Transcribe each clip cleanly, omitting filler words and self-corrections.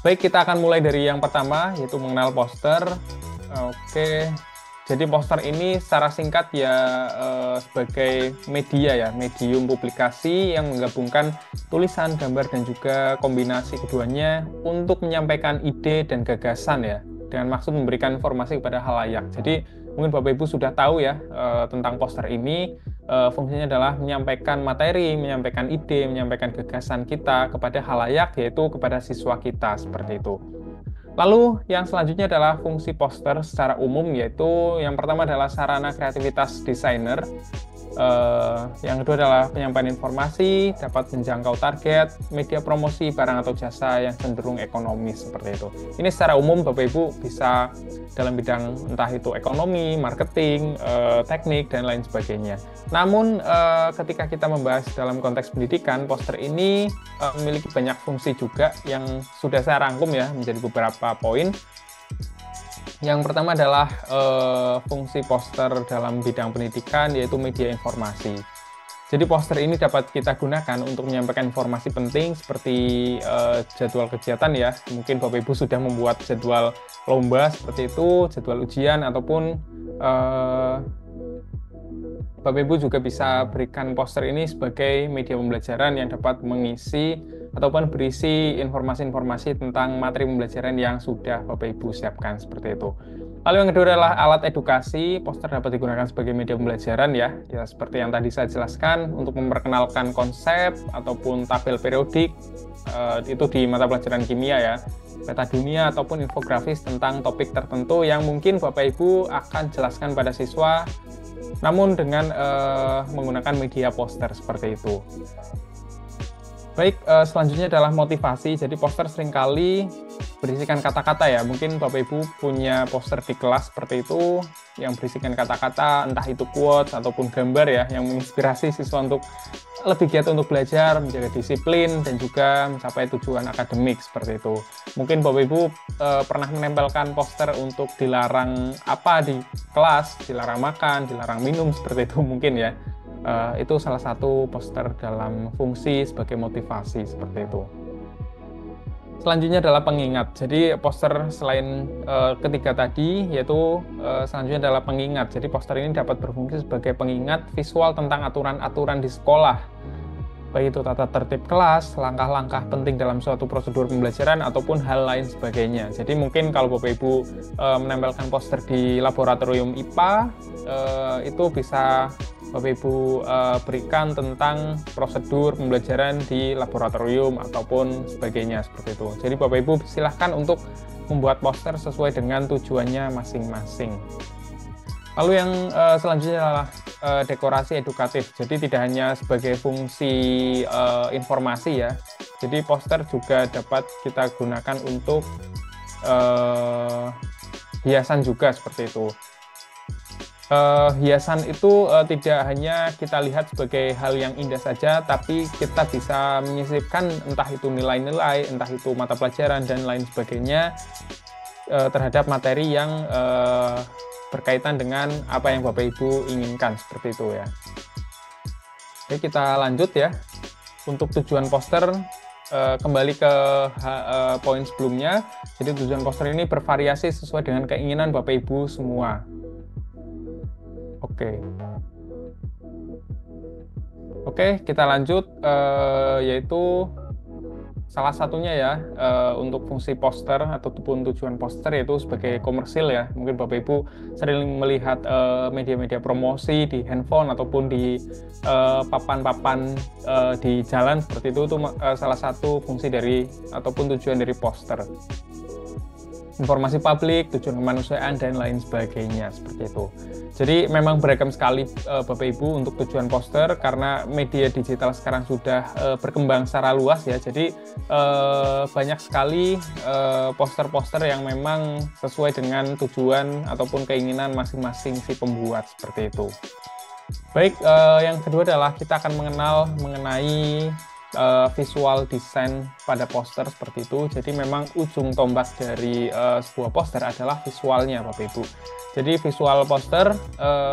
Baik, kita akan mulai dari yang pertama, yaitu mengenal poster. Oke, jadi poster ini secara singkat ya sebagai media ya, medium publikasi yang menggabungkan tulisan, gambar, dan juga kombinasi keduanya untuk menyampaikan ide dan gagasan ya, dengan maksud memberikan informasi kepada halayak. Jadi mungkin Bapak Ibu sudah tahu ya tentang poster ini. Fungsinya adalah menyampaikan materi, menyampaikan ide, menyampaikan gagasan kita kepada halayak, yaitu kepada siswa kita, seperti itu. Lalu yang selanjutnya adalah fungsi poster secara umum, yaitu yang pertama adalah sarana kreativitas desainer. Yang kedua adalah penyampaian informasi, dapat menjangkau target, media promosi barang atau jasa yang cenderung ekonomis, seperti itu. Ini secara umum Bapak Ibu bisa dalam bidang entah itu ekonomi, marketing, teknik, dan lain sebagainya. Namun ketika kita membahas dalam konteks pendidikan, poster ini memiliki banyak fungsi juga yang sudah saya rangkum ya menjadi beberapa poin. Yang pertama adalah fungsi poster dalam bidang pendidikan, yaitu media informasi. Jadi poster ini dapat kita gunakan untuk menyampaikan informasi penting seperti jadwal kegiatan ya. Mungkin Bapak Ibu sudah membuat jadwal lomba seperti itu, jadwal ujian, ataupun Bapak Ibu juga bisa berikan poster ini sebagai media pembelajaran yang dapat mengisi ataupun berisi informasi-informasi tentang materi pembelajaran yang sudah Bapak Ibu siapkan, seperti itu. Lalu yang kedua adalah alat edukasi. Poster dapat digunakan sebagai media pembelajaran ya seperti yang tadi saya jelaskan, untuk memperkenalkan konsep ataupun tabel periodik, itu di mata pelajaran kimia ya, peta dunia ataupun infografis tentang topik tertentu yang mungkin Bapak Ibu akan jelaskan pada siswa, namun dengan menggunakan media poster seperti itu. Baik, selanjutnya adalah motivasi. Jadi poster seringkali berisikan kata-kata ya. Mungkin Bapak Ibu punya poster di kelas seperti itu yang berisikan kata-kata, entah itu quotes ataupun gambar ya, yang menginspirasi siswa untuk lebih giat untuk belajar, menjaga disiplin, dan juga mencapai tujuan akademik, seperti itu. Mungkin Bapak Ibu pernah menempelkan poster untuk dilarang apa di kelas, dilarang makan, dilarang minum, seperti itu mungkin ya. Itu salah satu poster dalam fungsi sebagai motivasi, seperti itu. Selanjutnya adalah pengingat. Jadi poster selain ketiga tadi, yaitu selanjutnya adalah pengingat. Jadi poster ini dapat berfungsi sebagai pengingat visual tentang aturan-aturan di sekolah, baik itu tata tertib kelas, langkah-langkah penting dalam suatu prosedur pembelajaran, ataupun hal lain sebagainya. Jadi mungkin kalau Bapak Ibu menempelkan poster di laboratorium IPA, itu bisa Bapak Ibu berikan tentang prosedur pembelajaran di laboratorium ataupun sebagainya, seperti itu. Jadi Bapak Ibu silahkan untuk membuat poster sesuai dengan tujuannya masing-masing. Lalu yang selanjutnya adalah dekorasi edukatif. Jadi tidak hanya sebagai fungsi informasi ya. Jadi poster juga dapat kita gunakan untuk hiasan juga, seperti itu. Hiasan itu tidak hanya kita lihat sebagai hal yang indah saja, tapi kita bisa menyisipkan entah itu nilai-nilai, entah itu mata pelajaran, dan lain sebagainya terhadap materi yang berkaitan dengan apa yang Bapak Ibu inginkan, seperti itu ya. Oke, kita lanjut ya. Untuk tujuan poster, kembali ke poin sebelumnya. Jadi tujuan poster ini bervariasi sesuai dengan keinginan Bapak Ibu semua. Oke, kita lanjut, yaitu salah satunya ya, untuk fungsi poster ataupun tujuan poster yaitu sebagai komersil ya. Mungkin Bapak Ibu sering melihat media-media promosi di handphone ataupun di papan-papan di jalan seperti itu salah satu fungsi dari ataupun tujuan dari poster. Informasi publik, tujuan kemanusiaan, dan lain sebagainya, seperti itu. Jadi memang beragam sekali Bapak Ibu untuk tujuan poster, karena media digital sekarang sudah berkembang secara luas ya. Jadi banyak sekali poster-poster yang memang sesuai dengan tujuan ataupun keinginan masing-masing si pembuat, seperti itu. Baik, yang kedua adalah kita akan mengenal mengenai visual design pada poster, seperti itu. Jadi memang ujung tombak dari sebuah poster adalah visualnya, Bapak Ibu. Jadi visual poster,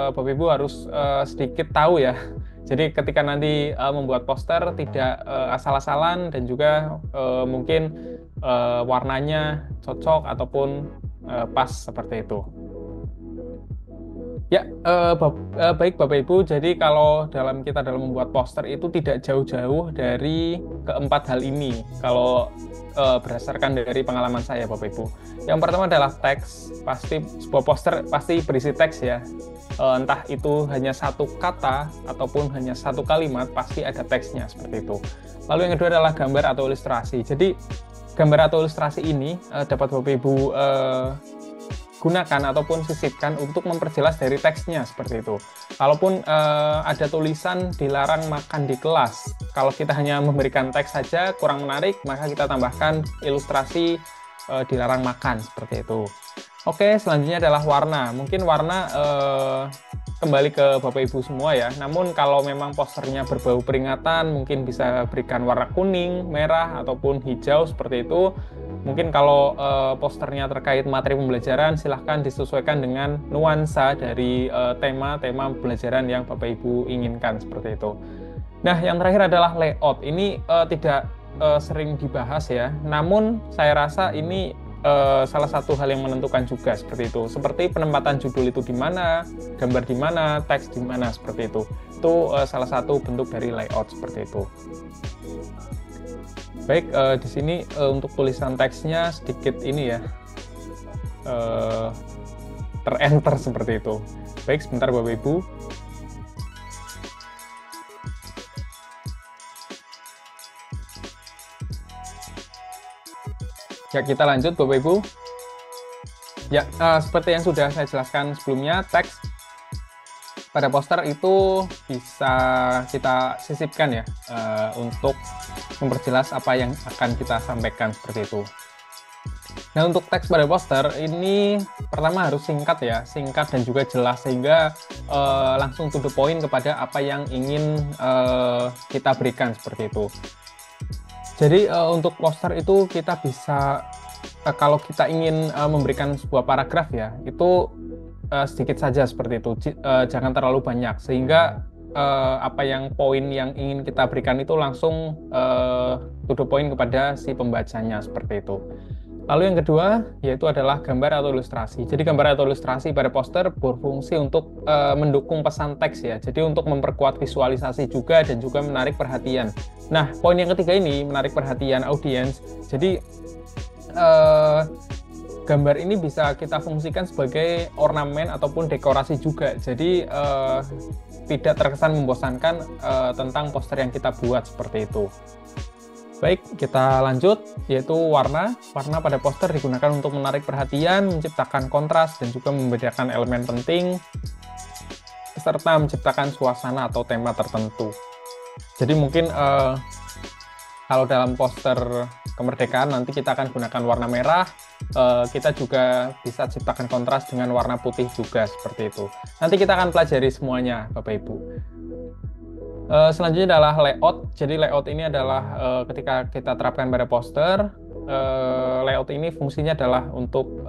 Bapak Ibu harus sedikit tahu ya. Jadi ketika nanti membuat poster tidak asal-asalan dan juga mungkin warnanya cocok ataupun pas seperti itu. Ya, baik Bapak Ibu. Jadi kalau kita dalam membuat poster itu tidak jauh-jauh dari keempat hal ini. Kalau berdasarkan dari pengalaman saya Bapak Ibu. Yang pertama adalah teks. Pasti sebuah poster pasti berisi teks ya. Entah itu hanya satu kata ataupun hanya satu kalimat, pasti ada teksnya seperti itu. Lalu yang kedua adalah gambar atau ilustrasi. Jadi gambar atau ilustrasi ini dapat Bapak Ibu gunakan ataupun sisipkan untuk memperjelas dari teksnya seperti itu. Kalaupun ada tulisan dilarang makan di kelas, kalau kita hanya memberikan teks saja kurang menarik, maka kita tambahkan ilustrasi dilarang makan seperti itu. Oke, selanjutnya adalah warna. Mungkin warna kembali ke Bapak Ibu semua ya. Namun kalau memang posternya berbau peringatan, mungkin bisa berikan warna kuning, merah, ataupun hijau seperti itu. Mungkin kalau posternya terkait materi pembelajaran, silahkan disesuaikan dengan nuansa dari tema-tema pembelajaran yang Bapak Ibu inginkan seperti itu. Nah, yang terakhir adalah layout. Ini tidak sering dibahas ya, namun saya rasa ini salah satu hal yang menentukan juga seperti itu. Seperti penempatan judul itu di mana, gambar di mana, teks di mana seperti itu. Itu salah satu bentuk dari layout seperti itu. Baik, di sini untuk tulisan teksnya sedikit ini ya, terenter seperti itu. Baik, sebentar Bapak Ibu. Ya, kita lanjut Bapak Ibu. Ya, seperti yang sudah saya jelaskan sebelumnya, teks pada poster itu bisa kita sisipkan ya, untuk memperjelas apa yang akan kita sampaikan seperti itu. Nah, untuk teks pada poster ini pertama harus singkat ya, singkat dan juga jelas sehingga langsung to the point kepada apa yang ingin kita berikan seperti itu. Jadi untuk poster itu kita bisa, kalau kita ingin memberikan sebuah paragraf ya, itu sedikit saja seperti itu, jangan terlalu banyak, sehingga apa yang poin yang ingin kita berikan itu langsung to the point kepada si pembacanya seperti itu. Lalu yang kedua yaitu adalah gambar atau ilustrasi. Jadi gambar atau ilustrasi pada poster berfungsi untuk mendukung pesan teks ya. Jadi untuk memperkuat visualisasi juga dan juga menarik perhatian. Nah, poin yang ketiga ini menarik perhatian audiens. Jadi gambar ini bisa kita fungsikan sebagai ornamen ataupun dekorasi juga. Jadi tidak terkesan membosankan tentang poster yang kita buat seperti itu. Baik, kita lanjut, yaitu warna. Warna pada poster digunakan untuk menarik perhatian, menciptakan kontras, dan juga membedakan elemen penting, serta menciptakan suasana atau tema tertentu. Jadi mungkin kalau dalam poster kemerdekaan nanti kita akan gunakan warna merah, kita juga bisa ciptakan kontras dengan warna putih juga seperti itu. Nanti kita akan pelajari semuanya, Bapak Ibu. Selanjutnya adalah layout. Jadi layout ini adalah ketika kita terapkan pada poster, layout ini fungsinya adalah untuk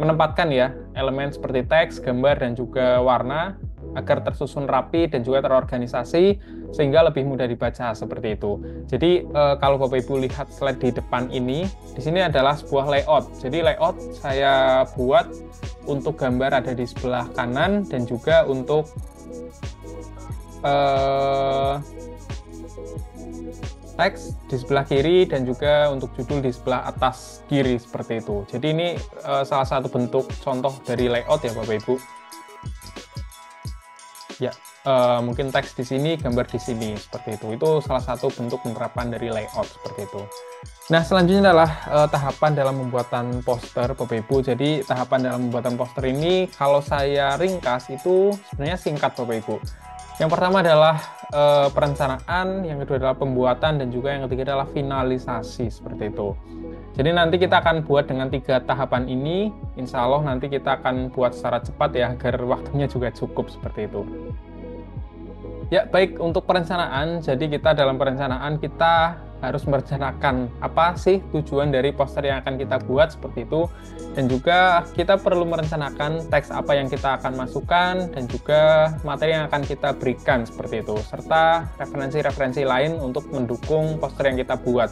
menempatkan ya elemen seperti teks, gambar, dan juga warna agar tersusun rapi dan juga terorganisasi sehingga lebih mudah dibaca seperti itu. Jadi kalau Bapak Ibu lihat slide di depan ini, di sini adalah sebuah layout. Jadi layout saya buat untuk gambar ada di sebelah kanan dan juga untuk teks di sebelah kiri dan juga untuk judul di sebelah atas kiri seperti itu. Jadi ini salah satu bentuk contoh dari layout ya Bapak Ibu. Ya, mungkin teks di sini, gambar di sini seperti itu. Itu salah satu bentuk penerapan dari layout seperti itu. Nah, selanjutnya adalah tahapan dalam pembuatan poster Bapak Ibu. Jadi tahapan dalam pembuatan poster ini kalau saya ringkas itu sebenarnya singkat Bapak Ibu. Yang pertama adalah perencanaan, yang kedua adalah pembuatan, dan juga yang ketiga adalah finalisasi seperti itu. Jadi nanti kita akan buat dengan 3 tahapan ini, insya Allah nanti kita akan buat secara cepat ya, agar waktunya juga cukup seperti itu. Ya, baik untuk perencanaan. Jadi kita dalam perencanaan kita harus merencanakan apa sih tujuan dari poster yang akan kita buat seperti itu. Dan juga kita perlu merencanakan teks apa yang kita akan masukkan dan juga materi yang akan kita berikan seperti itu. Serta referensi-referensi lain untuk mendukung poster yang kita buat.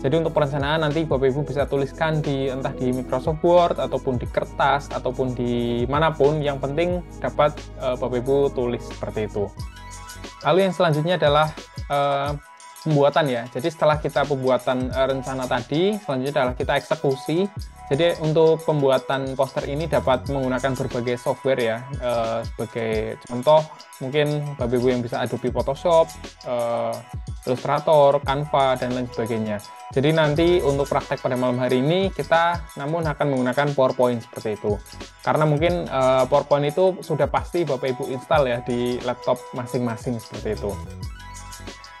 Jadi untuk perencanaan nanti Bapak Ibu bisa tuliskan di entah di Microsoft Word ataupun di kertas ataupun di manapun. Yang penting dapat Bapak Ibu tulis seperti itu. Lalu yang selanjutnya adalah pembuatan ya. Jadi setelah kita pembuatan rencana tadi, selanjutnya adalah kita eksekusi. Jadi untuk pembuatan poster ini dapat menggunakan berbagai software ya. Sebagai contoh, mungkin Bapak Ibu yang bisa Adobe Photoshop, Illustrator, Canva, dan lain sebagainya. Jadi nanti untuk praktek pada malam hari ini kita namun akan menggunakan PowerPoint seperti itu. Karena mungkin PowerPoint itu sudah pasti Bapak Ibu install ya di laptop masing-masing seperti itu.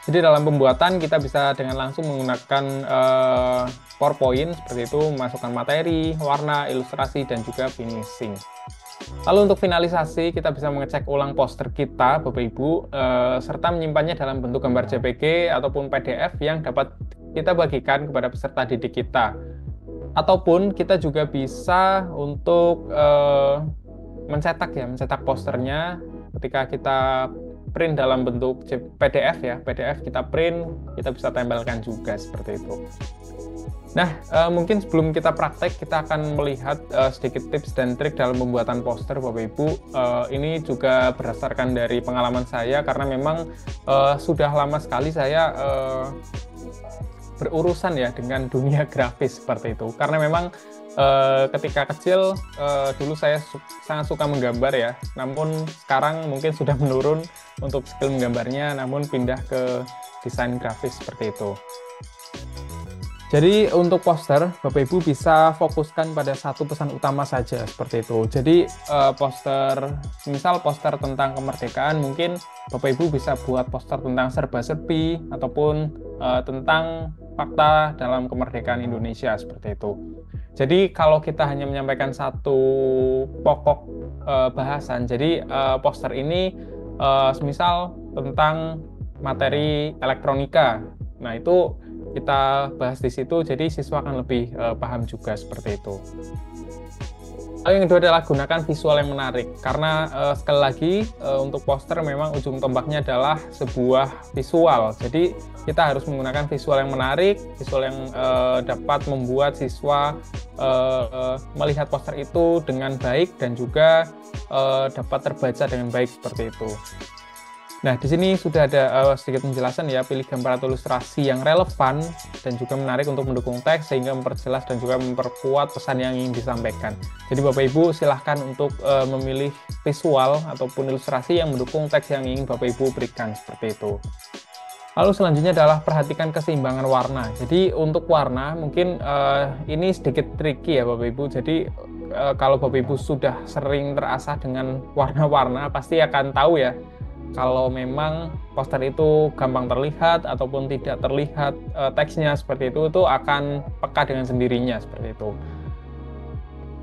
Jadi dalam pembuatan kita bisa dengan langsung menggunakan PowerPoint seperti itu, masukkan materi, warna, ilustrasi, dan juga finishing. Lalu untuk finalisasi, kita bisa mengecek ulang poster kita, Bapak Ibu, serta menyimpannya dalam bentuk gambar JPG ataupun PDF yang dapat kita bagikan kepada peserta didik kita. Ataupun kita juga bisa untuk mencetak posternya ketika kita print dalam bentuk PDF ya, PDF kita print, kita bisa tempelkan juga seperti itu. Nah, mungkin sebelum kita praktek, kita akan melihat sedikit tips dan trik dalam pembuatan poster, Bapak Ibu. Ini juga berdasarkan dari pengalaman saya, karena memang sudah lama sekali saya berurusan ya dengan dunia grafis seperti itu. Karena memang ketika kecil dulu saya sangat suka menggambar ya, namun sekarang mungkin sudah menurun untuk skill menggambarnya, namun pindah ke desain grafis seperti itu. Jadi untuk poster, Bapak Ibu bisa fokuskan pada satu pesan utama saja seperti itu. Jadi misal poster tentang kemerdekaan, mungkin Bapak Ibu bisa buat poster tentang serba-serbi ataupun tentang fakta dalam kemerdekaan Indonesia seperti itu. Jadi kalau kita hanya menyampaikan satu pokok bahasan, jadi poster ini misal tentang materi elektronika. Nah, itu kita bahas di situ, jadi siswa akan lebih paham juga seperti itu. Lalu yang kedua adalah gunakan visual yang menarik, karena sekali lagi untuk poster memang ujung tombaknya adalah sebuah visual. Jadi kita harus menggunakan visual yang menarik, visual yang dapat membuat siswa melihat poster itu dengan baik dan juga dapat terbaca dengan baik seperti itu. Nah, di sini sudah ada sedikit penjelasan ya, pilih gambar atau ilustrasi yang relevan dan juga menarik untuk mendukung teks sehingga memperjelas dan juga memperkuat pesan yang ingin disampaikan. Jadi Bapak Ibu silahkan untuk memilih visual ataupun ilustrasi yang mendukung teks yang ingin Bapak Ibu berikan seperti itu. Lalu selanjutnya adalah perhatikan keseimbangan warna. Jadi untuk warna mungkin ini sedikit tricky ya Bapak Ibu. Jadi kalau Bapak Ibu sudah sering terasah dengan warna-warna pasti akan tahu ya, kalau memang poster itu gampang terlihat ataupun tidak terlihat teksnya seperti itu akan peka dengan sendirinya seperti itu.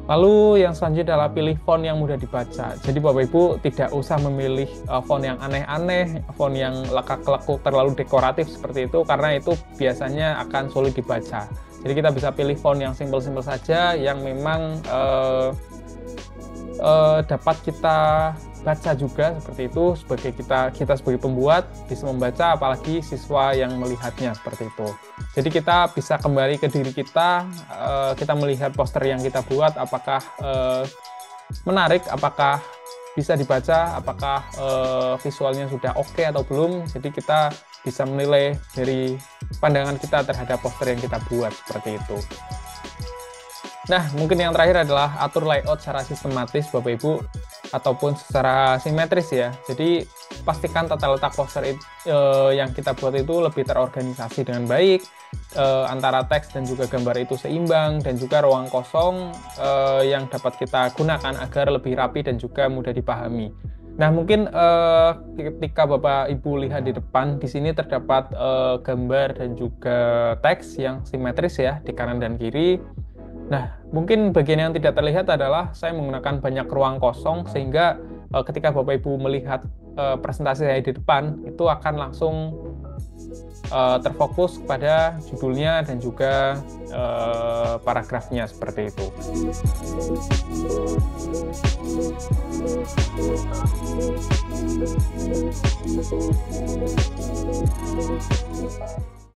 Lalu yang selanjutnya adalah pilih font yang mudah dibaca. Jadi Bapak Ibu tidak usah memilih font yang aneh-aneh, font yang lekak-lekuk terlalu dekoratif seperti itu, karena itu biasanya akan sulit dibaca. Jadi kita bisa pilih font yang simpel-simpel saja, yang memang dapat kita baca juga seperti itu, sebagai kita sebagai pembuat bisa membaca, apalagi siswa yang melihatnya seperti itu. Jadi kita bisa kembali ke diri kita melihat poster yang kita buat apakah menarik, apakah bisa dibaca, apakah visualnya sudah oke atau belum. Jadi kita bisa menilai dari pandangan kita terhadap poster yang kita buat seperti itu. Nah, mungkin yang terakhir adalah atur layout secara sistematis Bapak Ibu ataupun secara simetris ya. Jadi pastikan tata letak poster yang kita buat itu lebih terorganisasi dengan baik, antara teks dan juga gambar itu seimbang, dan juga ruang kosong yang dapat kita gunakan agar lebih rapi dan juga mudah dipahami. Nah, mungkin ketika Bapak Ibu lihat di depan, di sini terdapat gambar dan juga teks yang simetris ya di kanan dan kiri. Nah, mungkin bagian yang tidak terlihat adalah saya menggunakan banyak ruang kosong, sehingga ketika Bapak Ibu melihat presentasi saya di depan itu akan langsung terfokus kepada judulnya dan juga paragrafnya seperti itu.